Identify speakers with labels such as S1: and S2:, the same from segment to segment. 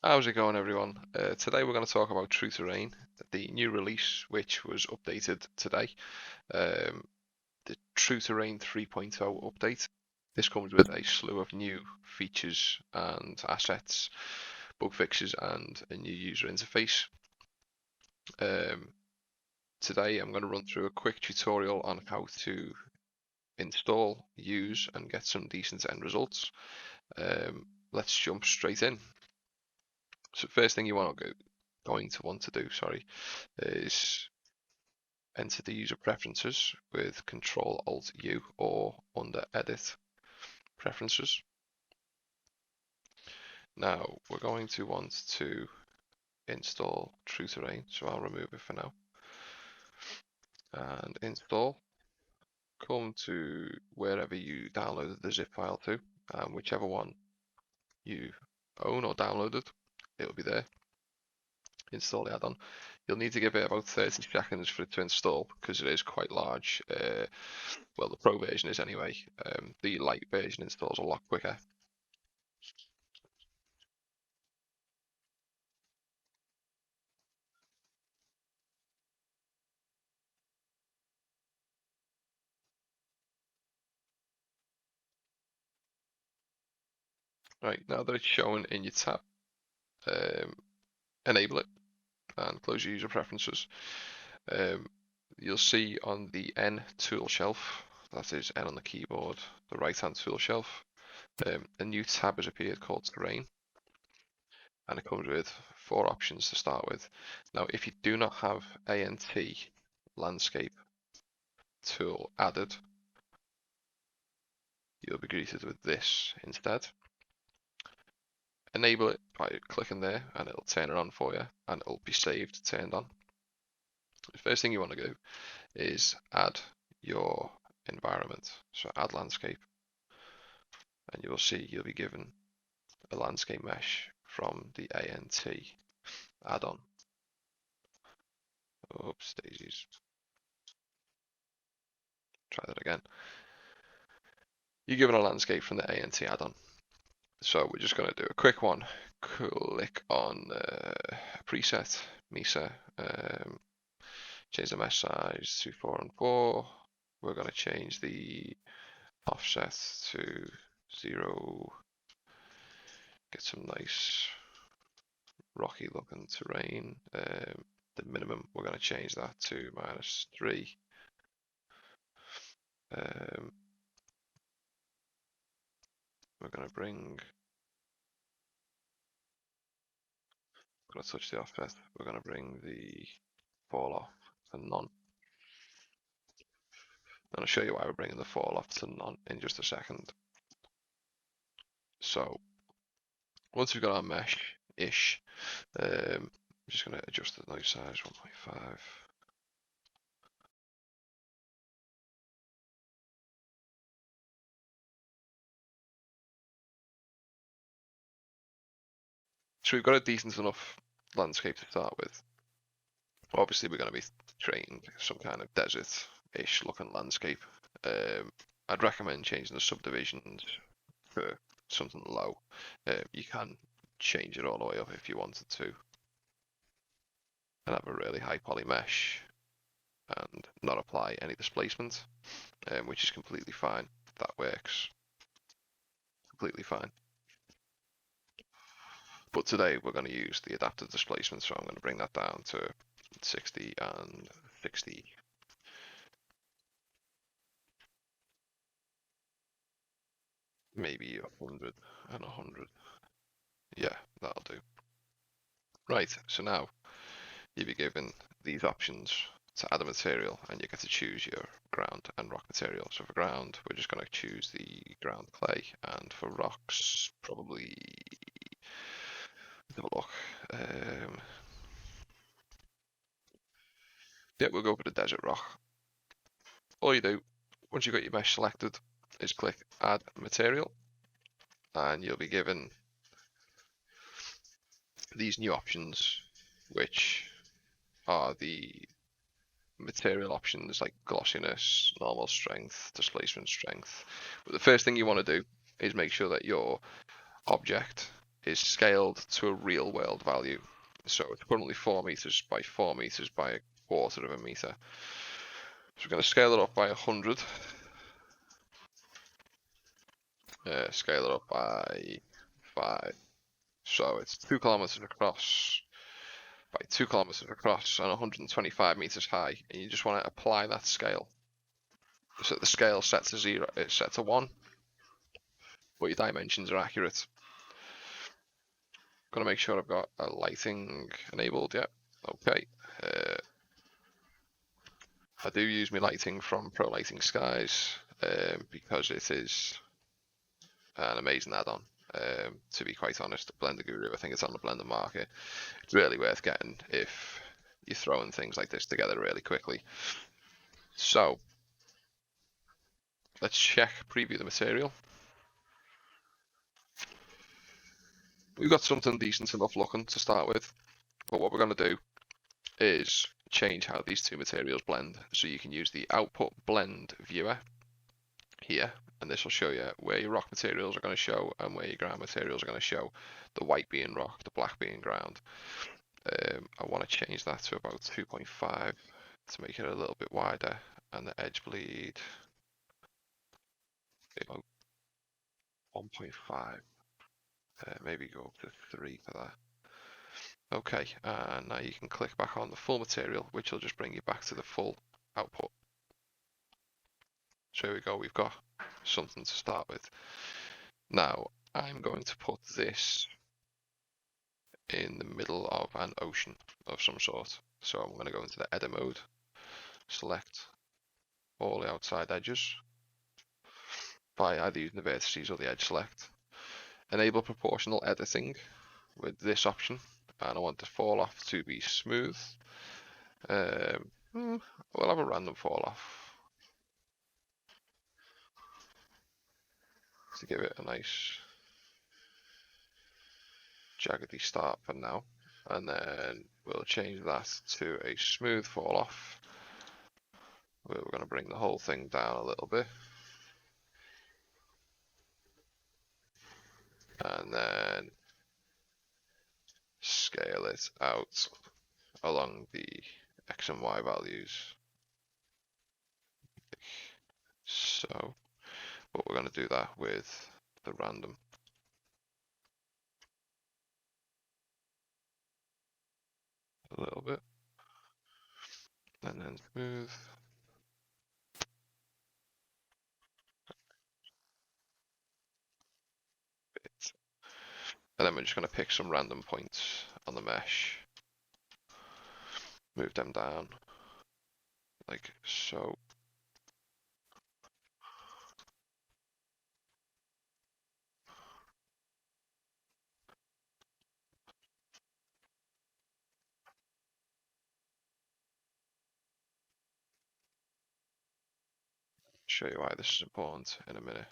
S1: How's it going, everyone? Today we're going to talk about True Terrain, the new release which was updated today, the True Terrain 3.0 update. This comes with a slew of new features and assets, bug fixes, and a new user interface. Today I'm going to run through a quick tutorial on how to install, use, and get some decent end results. Let's jump straight in. So first thing you want to do, is enter the user preferences with Control-Alt-U or under Edit Preferences. Now we're going to want to install True Terrain, so I'll remove it for now. And install. Come to wherever you downloaded the zip file to, and whichever one you own or downloaded, it'll be there. Install the add-on. You'll need to give it about 30 seconds for it to install because it is quite large. Well, the Pro version is anyway. The light version installs a lot quicker. Right, now that it's shown in your tab, enable it and close your user preferences. You'll see on the N tool shelf, that is N on the keyboard, the right hand tool shelf, a new tab has appeared called Terrain, and it comes with 4 options to start with. Now, if you do not have ANT landscape tool added, you'll be greeted with this instead. Enable it by clicking there and it'll turn it on for you and it'll be saved turned on. The first thing you want to do is add your environment, so add landscape, and you will see you'll be given a landscape mesh from the ANT add-on. Oops, daisies. Try that again. You're given a landscape from the ANT add-on. So we're just going to do a quick one. Click on preset, Mesa, change the mesh size to 4 and 4. We're going to change the offset to 0. Get some nice rocky looking terrain. The minimum, we're going to change that to -3. We're going to touch the offset. We're going to bring the fall off to none. And I'll show you why we're bringing the fall off to none in just a second. So once we've got our mesh-ish, I'm just going to adjust the noise size 1.5. So we've got a decent enough landscape to start with. Obviously, we're going to be creating some kind of desert-ish looking landscape. I'd recommend changing the subdivisions for something low. You can change it all the way up if you wanted to, and have a really high poly mesh and not apply any displacement, which is completely fine. That works completely fine. But today we're going to use the adaptive displacement, so I'm going to bring that down to 60 and 60. Maybe 100 and 100. Yeah, that'll do. Right, so now you'll be given these options to add a material, and you get to choose your ground and rock material. So for ground, we're just going to choose the ground clay, and for rocks, probably, let's have a look. Yeah, we'll go for the desert rock. All you do, once you've got your mesh selected, is click add material, and you'll be given these new options, which are the material options like glossiness, normal strength, displacement strength. But the first thing you want to do is make sure that your object is scaled to a real world value. So it's currently 4 meters by 4 meters by a quarter of a meter. So we're going to scale it up by 100. Scale it up by 5. So it's 2 kilometers across by 2 kilometers across and 125 meters high. And you just want to apply that scale. So the scale set to 0, it's set to 1, but your dimensions are accurate. Gonna make sure I've got lighting enabled. Yep. Okay. I do use my lighting from Pro Lighting Skies because it is an amazing add-on. To be quite honest, Blender Guru, I think it's on the Blender market. It's really worth getting if you're throwing things like this together really quickly. So let's check preview the material. We've got something decent enough looking to start with, but what we're going to do is change how these two materials blend. So you can use the output blend viewer here, and this will show you where your rock materials are going to show and where your ground materials are going to show. The white being rock, the black being ground. I want to change that to about 2.5 to make it a little bit wider, and the edge bleed about 1.5. Maybe go up to 3 for that. Okay, and now you can click back on the full material, which will just bring you back to the full output. So here we go, we've got something to start with. Now, I'm going to put this in the middle of an ocean of some sort. So I'm going to go into the edit mode, select all the outside edges by either using the vertices or the edge select. Enable proportional editing with this option, and I want the fall off to be smooth. We'll have a random fall off to give it a nice jaggedy start for now, and then we'll change that to a smooth fall off. We're going to bring the whole thing down a little bit, and then scale it out along the X and Y values. So, but we're going to do that with the random. A little bit, and then smooth. And then we're just going to pick some random points on the mesh, move them down like so. Show you why this is important in a minute.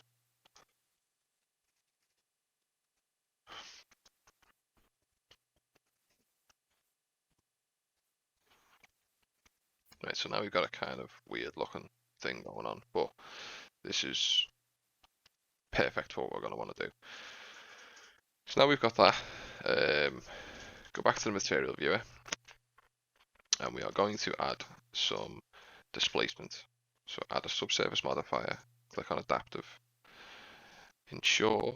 S1: Right, so now we've got a kind of weird looking thing going on, but this is perfect for what we're going to want to do. So now we've got that, go back to the material viewer, and we are going to add some displacement. So add a subsurface modifier, click on adaptive, ensure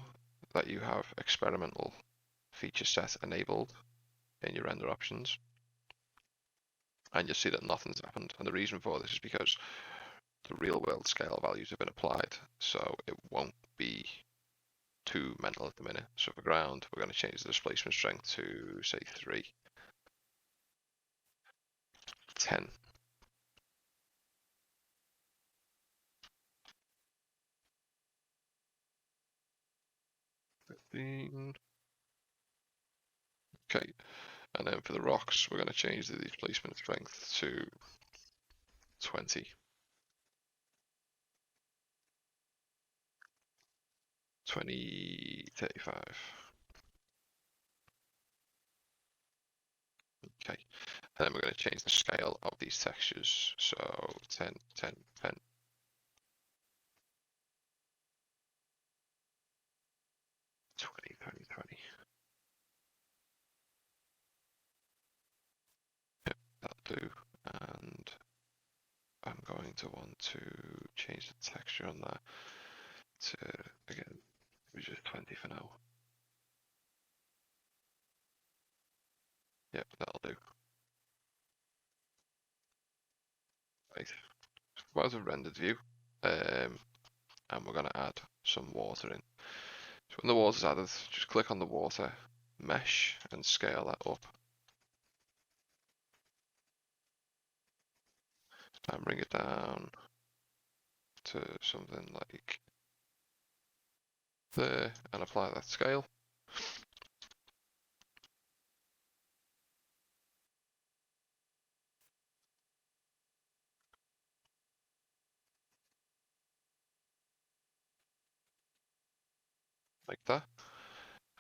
S1: that you have experimental feature set enabled in your render options, and you'll see that nothing's happened. And the reason for this is because the real world scale values have been applied, so it won't be too mental at the minute. So for ground, we're going to change the displacement strength to say 3, 10. Okay, and then for the rocks, we're going to change the displacement strength to 20. 20, 35. Okay, and then we're going to change the scale of these textures. So 10, 10, 10. 20, 20, 20. do, and I'm going to want to change the texture on that to, again, just 20 for now. Yep, that'll do. Right, well, as a rendered view, and we're going to add some water in. So when the water's added, just click on the water, mesh, and scale that up. And bring it down to something like there, and apply that scale. Like that.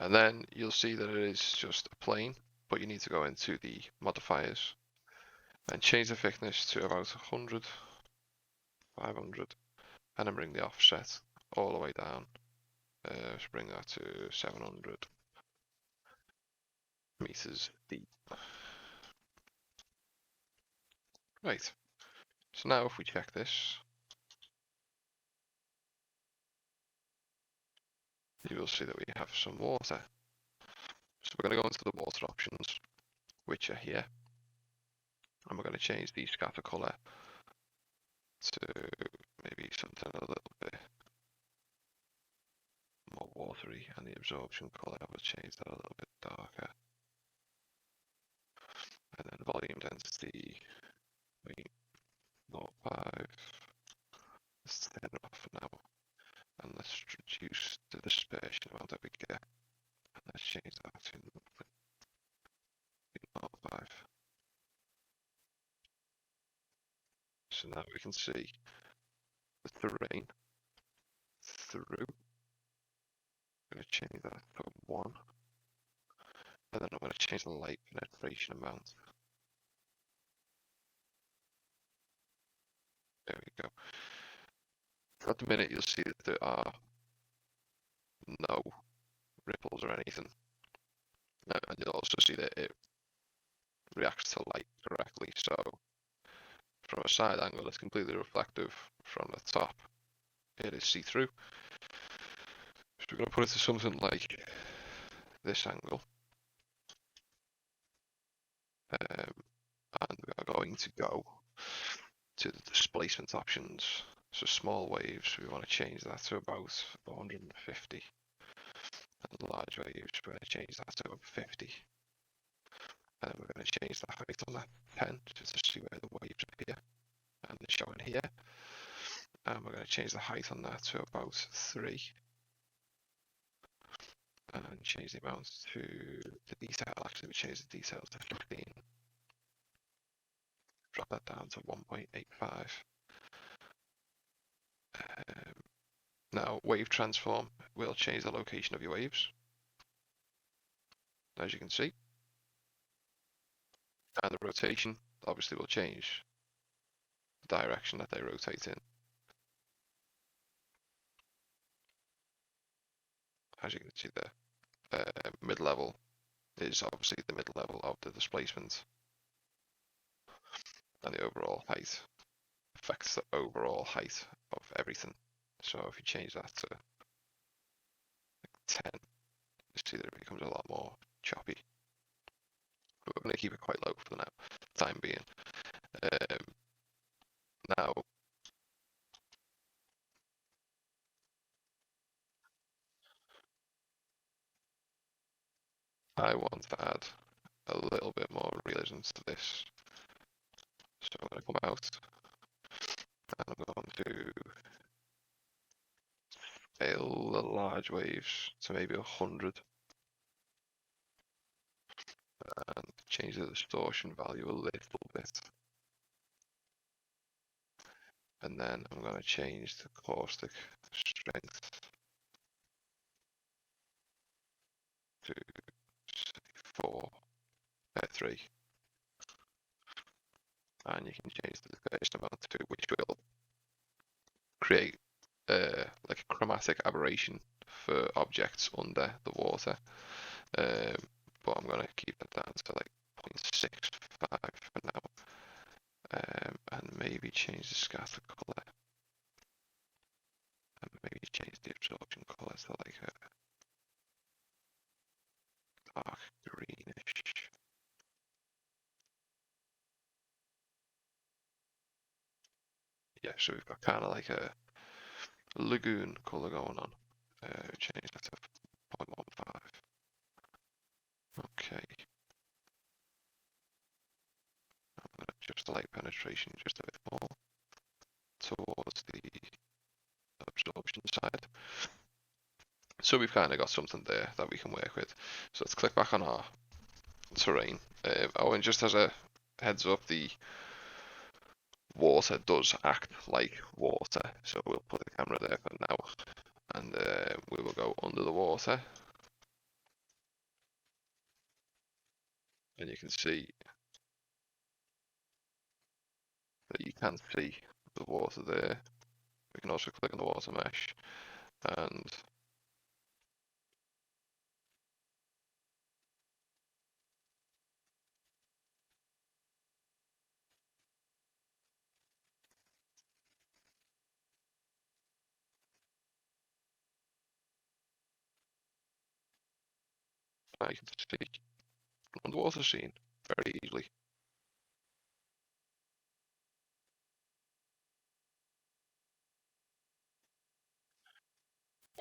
S1: And then you'll see that it is just a plane, but you need to go into the modifiers and change the thickness to about 100, 500, and then bring the offset all the way down. Let's bring that to 700 meters deep. Right, so now if we check this, you will see that we have some water. So we're going to go into the water options, which are here, and we're going to change the scatter color to maybe something a little bit more watery, and the absorption color, I will change that a little bit darker. And then volume density, 0.05. Let's turn it off for now, and let's reduce the dispersion amount that we get, and let's change that to 0.05. So now we can see the terrain through. I'm going to change that to 1, and then I'm going to change the light penetration amount. There we go. So at the minute you'll see that there are no ripples or anything, and you'll also see that it reacts to light correctly. So from a side angle, it's completely reflective. From the top, it is see-through. So we're going to put it to something like this angle, and we are going to go to the displacement options. So small waves, we want to change that to about 150, and large waves, we're going to change that to about 50. And then we're going to change the height on that 10, just to see where the waves appear, and they're showing here. And we're going to change the height on that to about 3, and change the amount to the detail. Actually, we change the details to 15. Drop that down to 1.85. Now, wave transform will change the location of your waves, as you can see. And the rotation obviously will change the direction that they rotate in. As you can see there, mid-level is obviously the mid-level of the displacement, and the overall height affects the overall height of everything. So if you change that to like 10, you see that it becomes a lot more choppy. But we're going to keep it quite low for the time being. Now, I want to add a little bit more realism to this. So I'm going to come out, and I'm going to scale the large waves to maybe 100, and change the distortion value a little bit. And then I'm going to change the caustic strength to 3. And you can change the dispersion amount to, which will create like a chromatic aberration for objects under the water. But I'm going to keep it down to like 0.65 for now. maybe change the scatter color, and maybe change the absorption color to like a dark greenish. Yeah, so we've got kind of like a lagoon color going on. Change that to 0.15. Okay. I'm gonna adjust the light penetration just a bit more towards the absorption side. So we've kind of got something there that we can work with. So let's click back on our terrain. Oh, and just as a heads up, the water does act like water. So we'll put the camera there for now, and we will go under the water. And you can see that you can see the water there. We can also click on the water mesh, and now you can see an underwater scene very easily.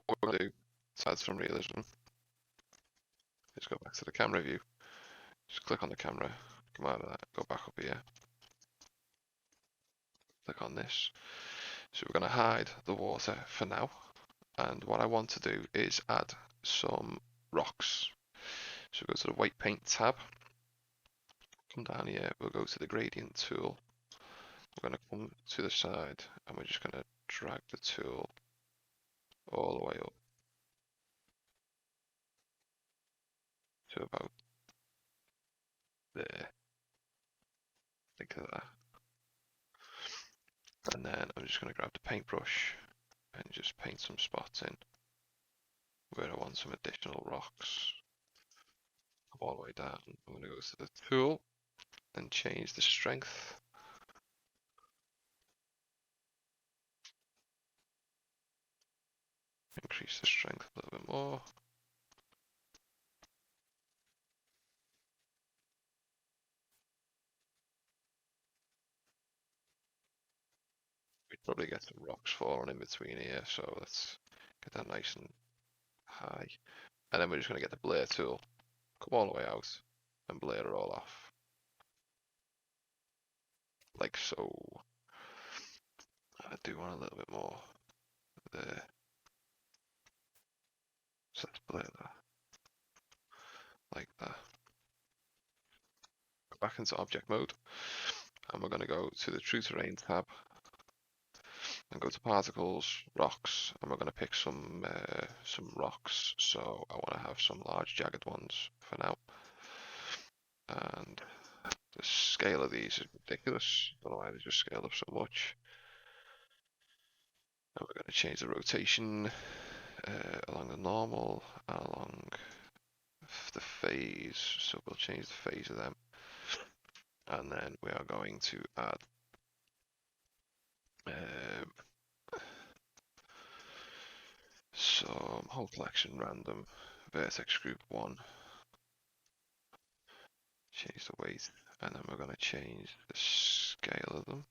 S1: What we're going to do to add some realism is go back to the camera view. Just click on the camera, come out of that, go back up here, click on this. So we're going to hide the water for now. And what I want to do is add some rocks. So go to the white paint tab, come down here, we'll go to the gradient tool. We're going to come to the side and we're just going to drag the tool all the way up to about there, like that. And then I'm just going to grab the paintbrush and just paint some spots in where I want some additional rocks. Come all the way down. I'm going to go to the tool and change the strength. Increase the strength a little bit more. We'd probably get some rocks falling in between here, so let's get that nice and high. And then we're just going to get the blur tool, come all the way out, and blur it all off. Like so. I do want a little bit more there. So let's blur that. Like that. Go back into object mode, and we're going to go to the True Terrain tab, and go to particles, rocks, and we're going to pick some rocks. So I want to have some large jagged ones for now. And the scale of these is ridiculous. I don't know why they just scaled up so much. And we're going to change the rotation along the normal and along the phase. So we'll change the phase of them. And then we are going to add some whole collection random vertex group 1. Change the weight, and then we're going to change the scale of them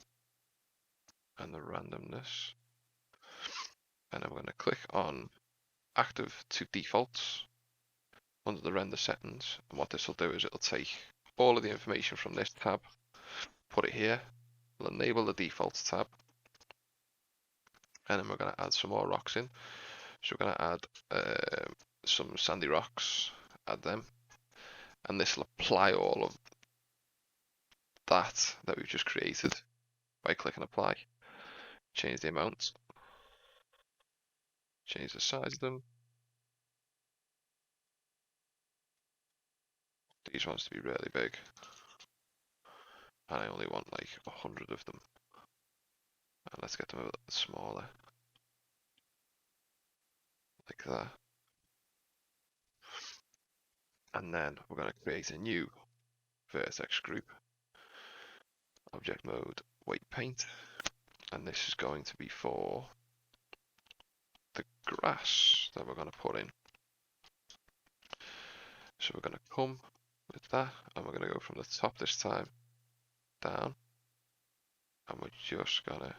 S1: and the randomness. And then we're going to click on active to defaults under the render settings. And what this will do is it'll take all of the information from this tab, put it here, we'll enable the defaults tab, and then we're going to add some more rocks in. So we're going to add some sandy rocks, add them, and this will apply all of that we've just created by clicking apply. Change the amount, change the size of them. These ones to be really big, and I only want like 100 of them. And let's get them a little bit smaller, like that. And then we're going to create a new vertex group. Object mode, weight paint, and this is going to be for the grass that we're going to put in. So we're going to come with that, and we're going to go from the top this time down, and we're just going to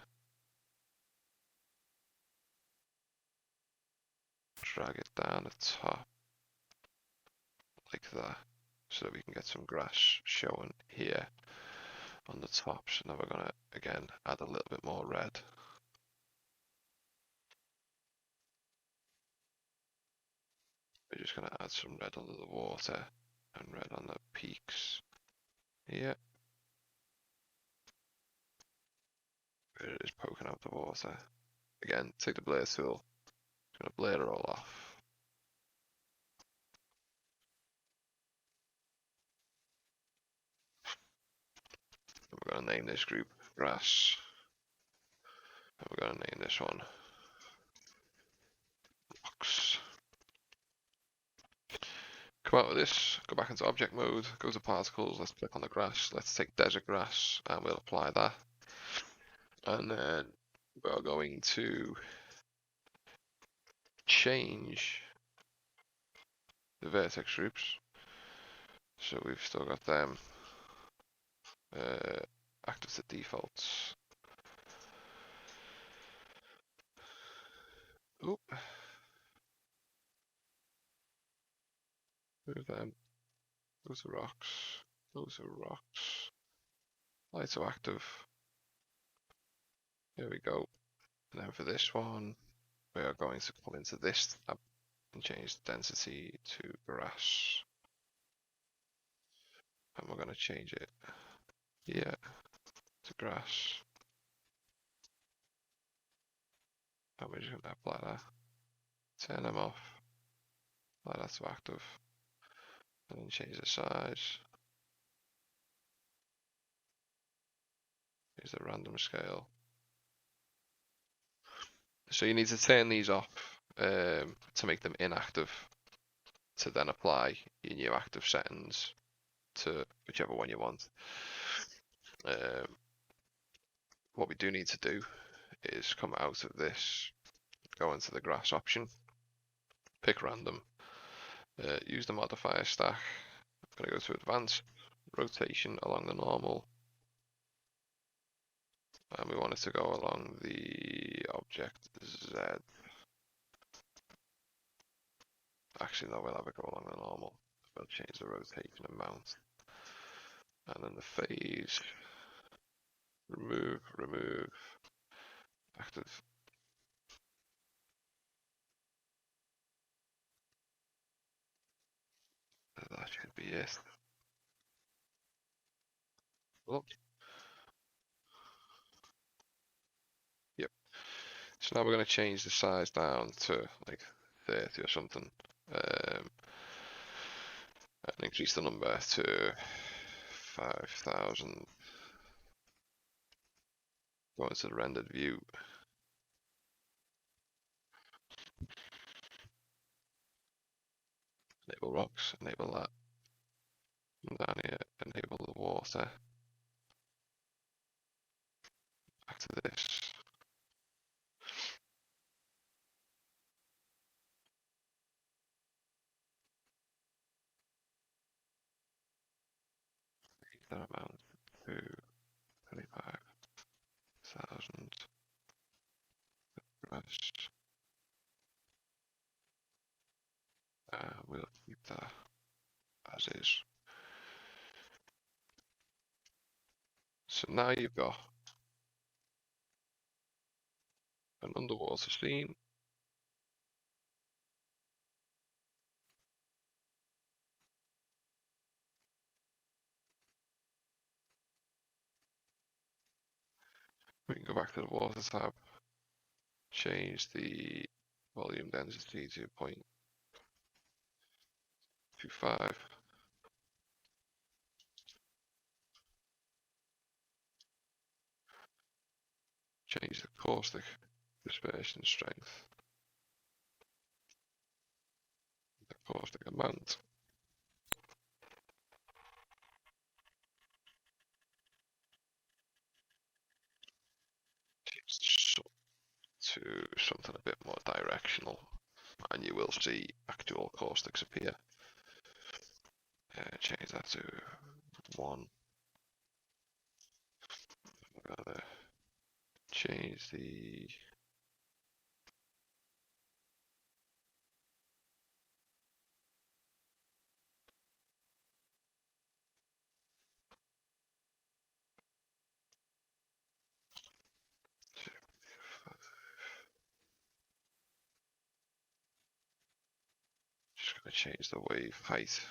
S1: drag it down the top like that, so that we can get some grass showing here on the top. So now we're going to again add a little bit more red. We're just going to add some red under the water and red on the peaks here. Where it is poking out the water. Again, take the blur tool. It's going to blur it all off. And we're going to name this group grass. And we're going to name this one rocks. Come out of this, go back into object mode, go to particles, let's click on the grass, let's take desert grass and we'll apply that. And then we're going to change the vertex groups. So we've still got them active to defaults. Oop. Move them. Those are rocks. Those are rocks. Light to active. Here we go. And then for this one, we are going to come into this tab and change the density to grass. And we're going to change it here to grass. And we're just going to apply that. Turn them off. Apply that to active. And then change the size. Use the random scale. So you need to turn these off to make them inactive, to then apply your new active settings to whichever one you want. What we do need to do is come out of this, go into the grass option, pick random, use the modifier stack. I'm going to go to advanced rotation along the normal, and we want it to go along the object Z. Actually, no, we'll have it go along the normal. We'll change the rotation amount, and then the phase. Remove active. That should be it. Look. Yep. So now we're going to change the size down to like 30 or something. And increase the number to 5,000. Go into the rendered view. Enable rocks, enable that. And down here, enable the water. Back to this. That amount to 25,000. Rest. We'll keep that as is. So now you've got an underwater scene. We can go back to the water tab, change the volume density to 0.25. Change the caustic dispersion strength, the caustic amount. to something a bit more directional, and you will see actual caustics appear. Change that to 1. I'm gonna change the just gonna change the wave height.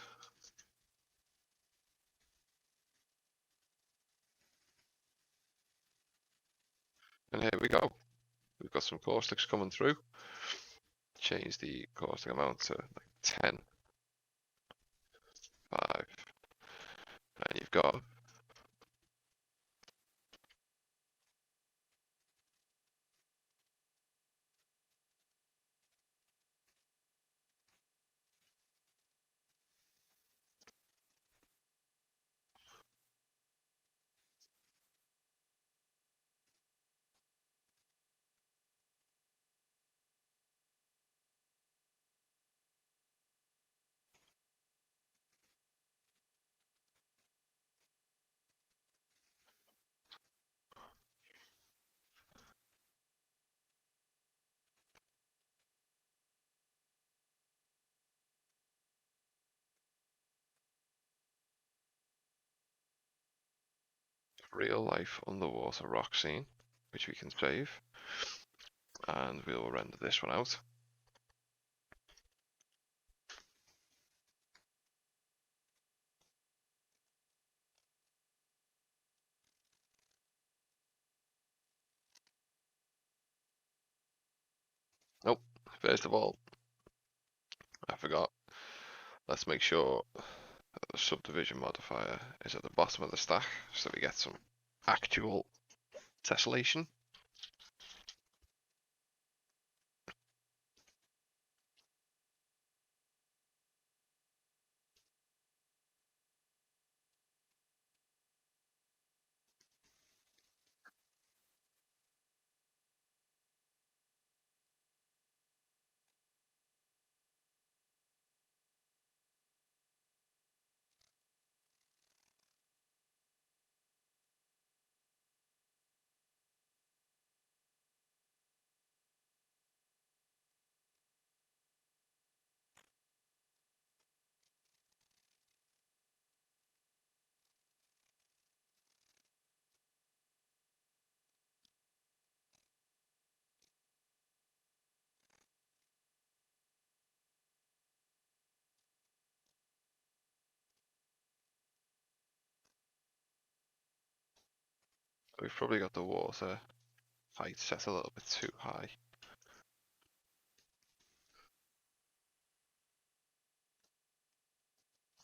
S1: And here we go. We've got some caustics coming through. Change the caustic amount to like 10, 5, and you've got real life underwater rock scene, which we can save, and we'll render this one out. Nope, first of all, I forgot. Let's make sure that the subdivision modifier is at the bottom of the stack so we get some actual tessellation. We've probably got the water height set a little bit too high.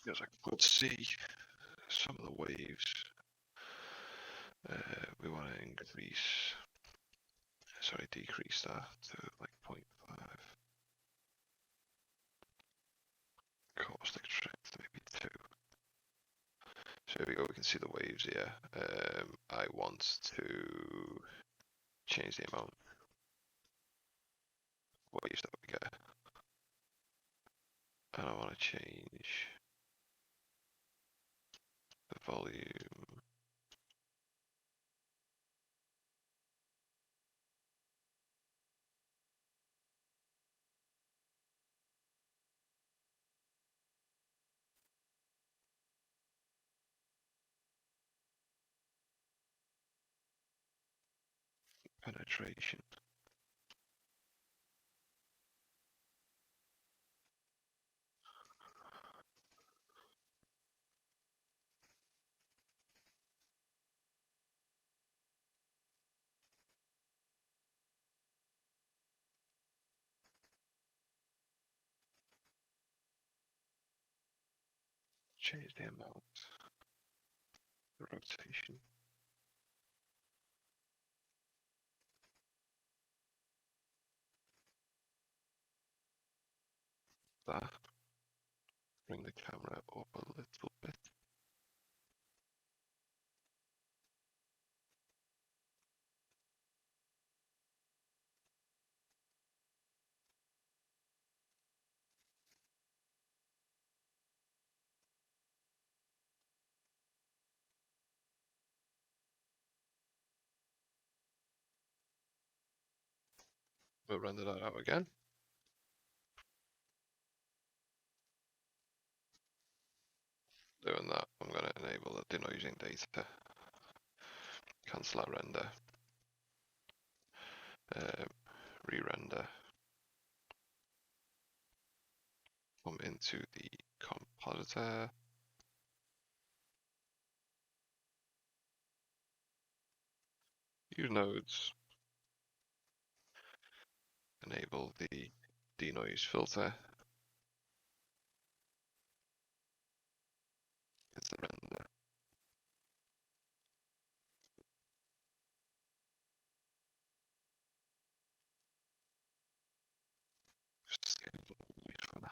S1: Because I could see some of the waves. We want to decrease that to like 0.5. Caustic strength maybe 2. So here we go, we can see the waves here. I want to change the amount of waves that we get. And I want to change the volume. Penetration. Change the amount. The rotation. That. Bring the camera up a little bit. We'll render that out again. Doing that, I'm going to enable the denoising data. Cancel that render. Re-render. Come into the compositor. Use nodes. Enable the denoise filter. It's the render. Just wait for that.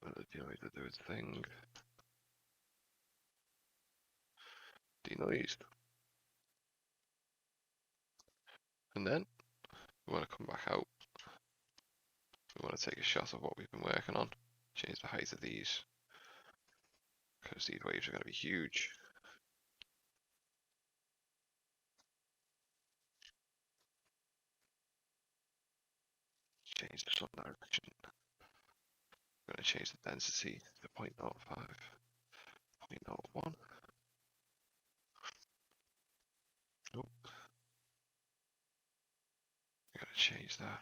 S1: Let the denoiser do its thing. Denoised. And then we want to come back out. We want to take a shot of what we've been working on. Change the height of these, because these waves are going to be huge. Change the sun direction. I'm going to change the density to 0.05, 0.01. Oh, I'm going to change that.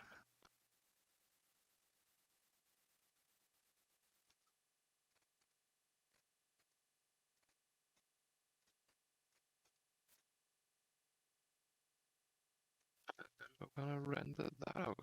S1: I'm going to render that out.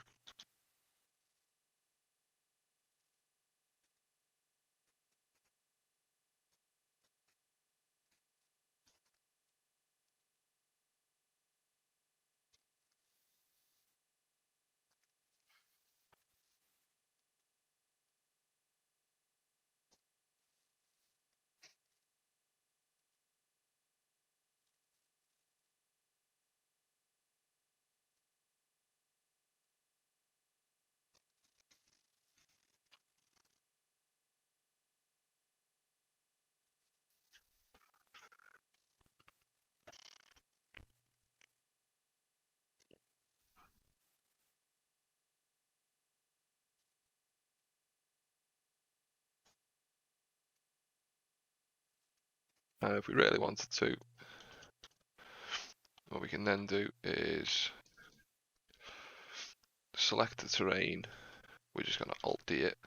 S1: If we really wanted to, what we can then do is select the terrain. We're just going to Alt-D it,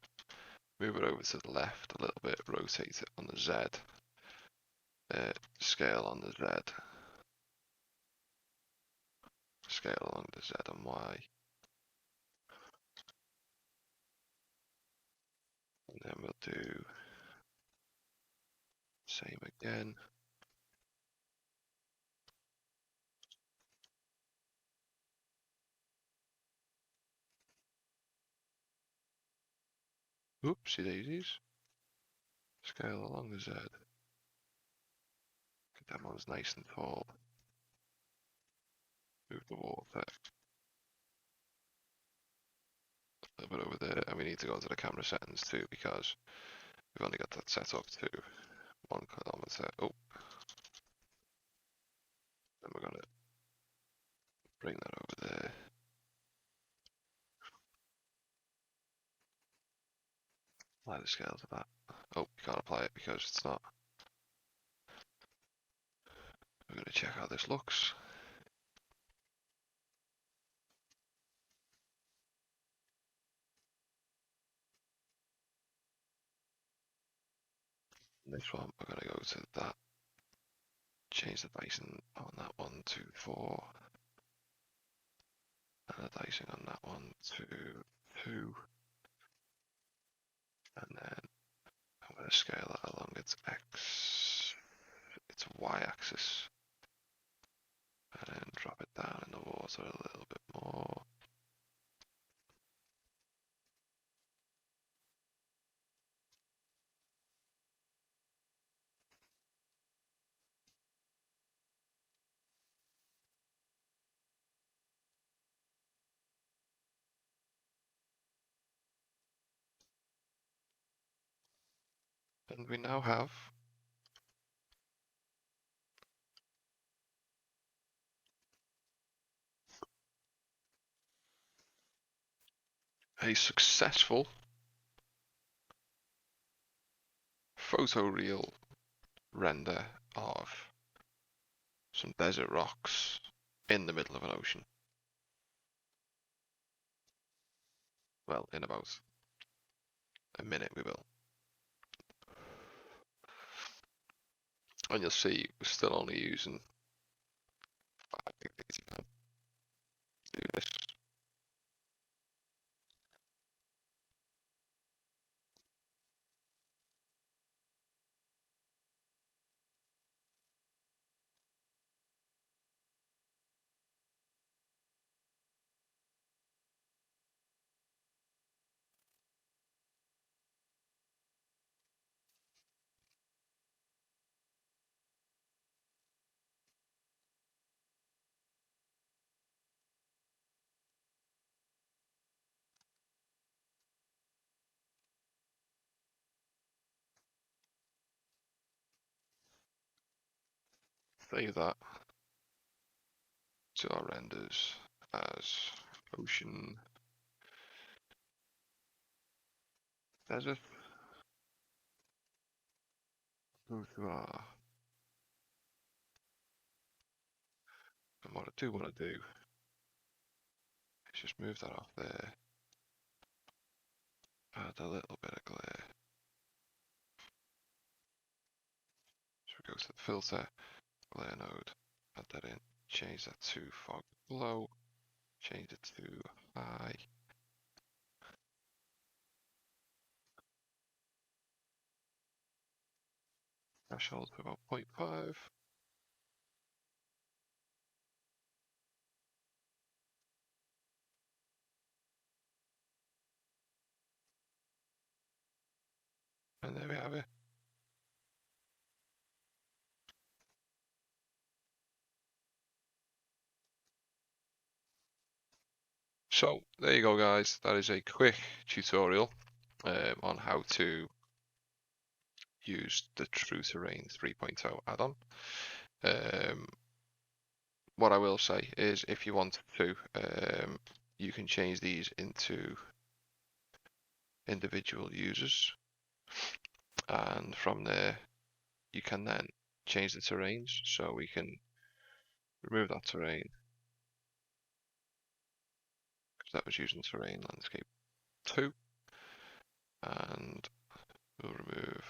S1: move it over to the left a little bit, rotate it on the Z, scale on the Z, scale along the Z and Y. And then we'll do same again. Oopsie daisies. Scale along the Z. Get that one's nice and tall. Move the water a little bit over there, and we need to go into the camera settings too because we've only got that set up to 1 kilometer. Oh, then we're gonna bring that over there. Apply the scale to that. Oh, you can't apply it because it's not. We're gonna check how this looks. This one, we're gonna go to that. Change the dicing on that one to 4. And the dicing on that one to 2. And then I'm going to scale that along its X. y-axis. And then drop it down in the water a little bit more. And we now have a successful photoreal render of some desert rocks in the middle of an ocean. Well, in about a minute we will. And you'll see we're still only using 5 degrees to do this. Save that to our renders as ocean desert. Go to our, and what I do want to do is just move that off there, add a little bit of glare. So we go to the filter, glare node, add that in, change that to fog low, change it to high. Threshold to about 0.5. And there we have it. So there you go, guys. That is a quick tutorial on how to use the True Terrain 3.0 add-on. What I will say is, if you want to, you can change these into individual users, and from there you can then change the terrains. So we can remove that terrain because that was using terrain landscape 2, and we'll remove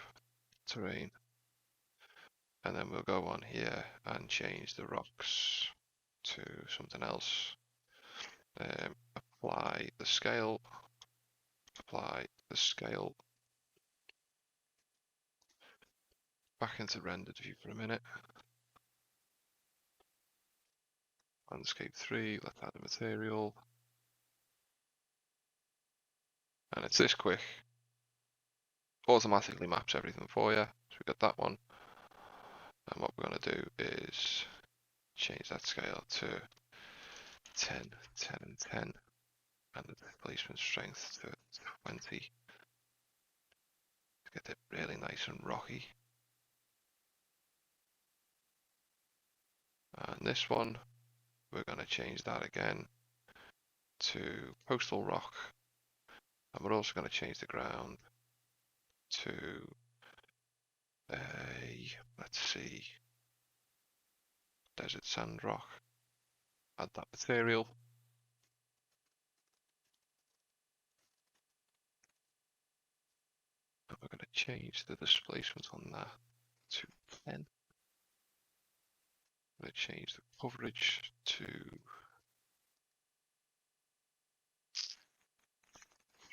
S1: terrain, and then we'll go on here and change the rocks to something else. Apply the scale, back into rendered view for a minute. Landscape 3, let's add a material. And it's this quick. Automatically maps everything for you. So we got that one. And what we're going to do is change that scale to 10, 10 and 10. And the displacement strength to 20. To get it really nice and rocky. And this one, we're going to change that again to coastal rock. And we're also going to change the ground to a, let's see, desert sand rock. Add that material. And we're going to change the displacement on that to 10. I'm going to change the coverage to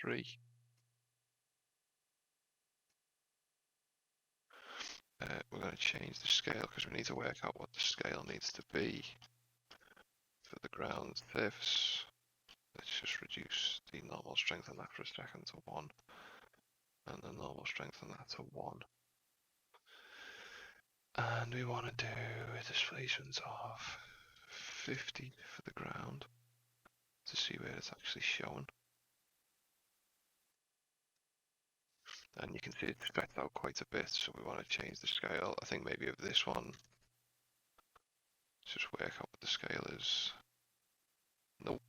S1: 3. we're going to change the scale because we need to work out what the scale needs to be for the ground surface. Let's just reduce the normal strength on that for a second to 1, and the normal strength on that to 1. And we want to do a displacement of 50 for the ground to see where it's actually showing. And you can see it's stretched out quite a bit, so we want to change the scale. I think maybe of this one, let's just work out what the scale is. Nope.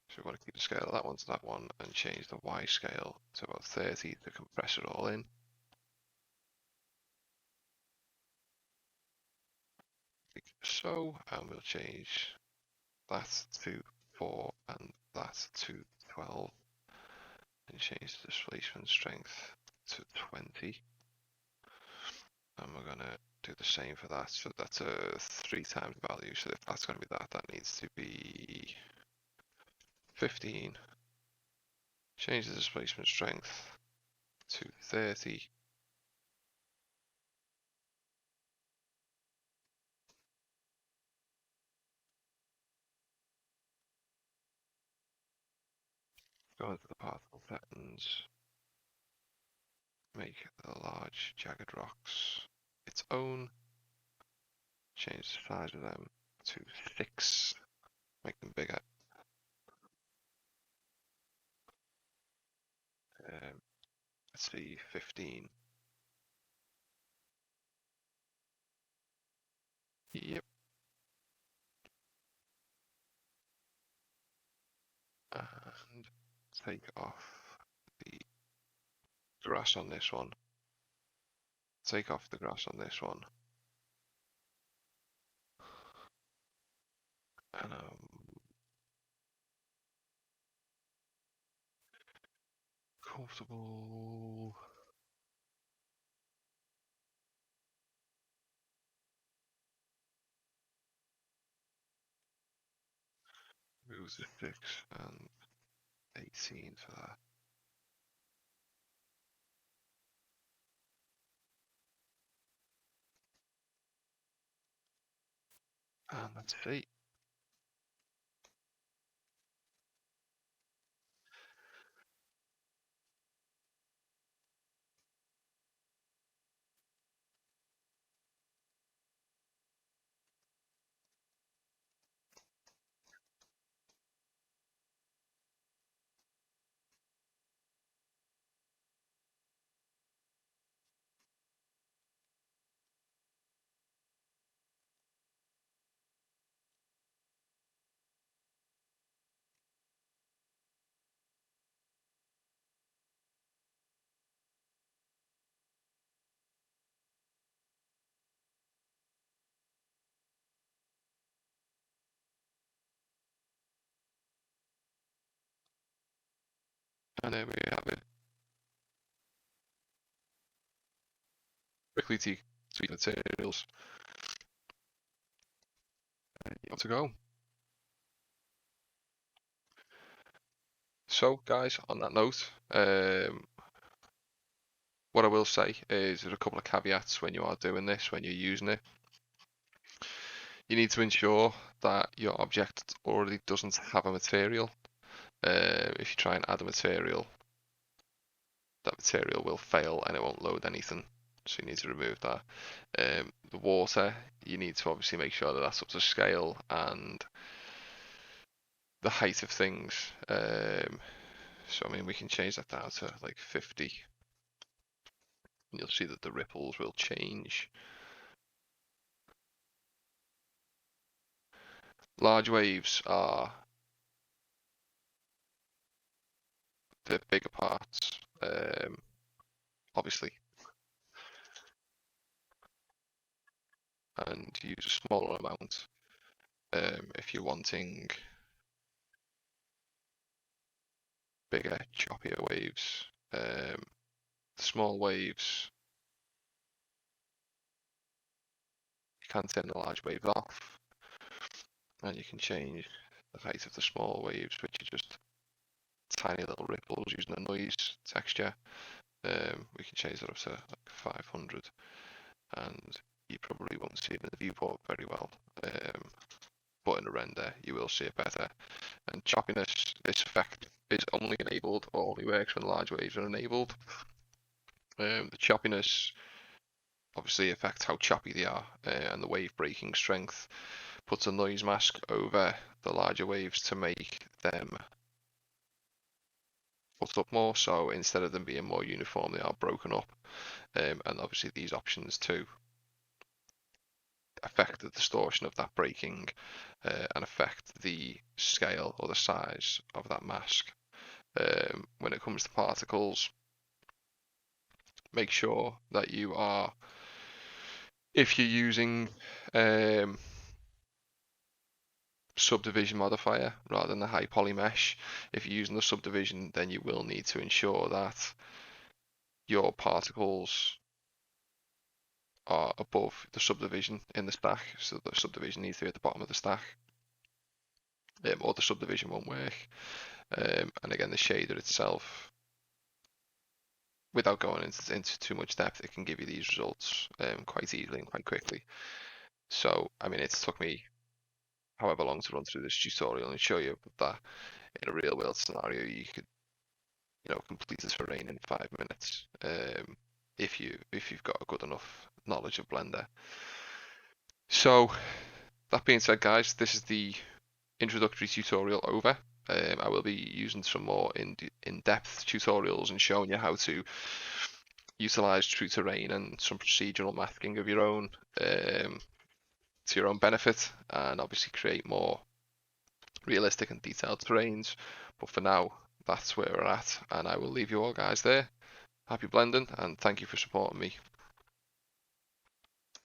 S1: So we want to keep the scale of that one to that one and change the Y scale to about 30 to compress it all in. Like so, and we'll change that to 4 and that to 12 and change the displacement strength to 20. And we're going to do the same for that. So that's a 3 times value. So if that's going to be that, that needs to be 15. Change the displacement strength to 30. Go into the particle settings. Make the large jagged rocks its own. Change the size of them to 6. Make them bigger. Let's see, 15. Yep. And take off the grass on this one. Take off the grass on this one. And comfortable. Move the 6 and 18 for that. And let's see. And there we have it. Quickly to materials. And you have to go. So, guys, on that note, what I will say is there's a couple of caveats when you are doing this, when you're using it. You need to ensure that your object already doesn't have a material. If you try and add a material, that material will fail and it won't load anything. So you need to remove that. The water, you need to obviously make sure that that's up to scale and the height of things. So I mean, we can change that down to like 50. And you'll see that the ripples will change. Large waves are the bigger parts, obviously, and use a smaller amount if you're wanting bigger, choppier waves. Small waves, you can turn the large waves off, and you can change the height of the small waves, which are just tiny little ripples using a noise texture. We can change that up to like 500. and you probably won't see it in the viewport very well. But in a render, you will see it better. And choppiness, this effect is only enabled, or only works when large waves are enabled. The choppiness obviously affects how choppy they are, and the wave breaking strength puts a noise mask over the larger waves to make them put up more. So instead of them being more uniform, they are broken up. And obviously these options too affect the distortion of that breaking, and affect the scale or the size of that mask. When it comes to particles, make sure that you are, if you're using subdivision modifier rather than the high poly mesh, if you're using the subdivision, then you will need to ensure that your particles are above the subdivision in the stack. So the subdivision needs to be at the bottom of the stack, or the subdivision won't work. And again, the shader itself, without going into too much depth, it can give you these results quite easily and quite quickly. So, I mean, it's took me however long to run through this tutorial and show you that in a real world scenario, you could, complete the terrain in 5 minutes, if you've got a good enough knowledge of Blender. So, that being said, guys, this is the introductory tutorial over. I will be using some more in-depth tutorials and showing you how to utilize true terrain and some procedural masking of your own, to your own benefit, and obviously create more realistic and detailed terrains. But for now, that's where we're at, and I will leave you all guys there. Happy blending, and thank you for supporting me.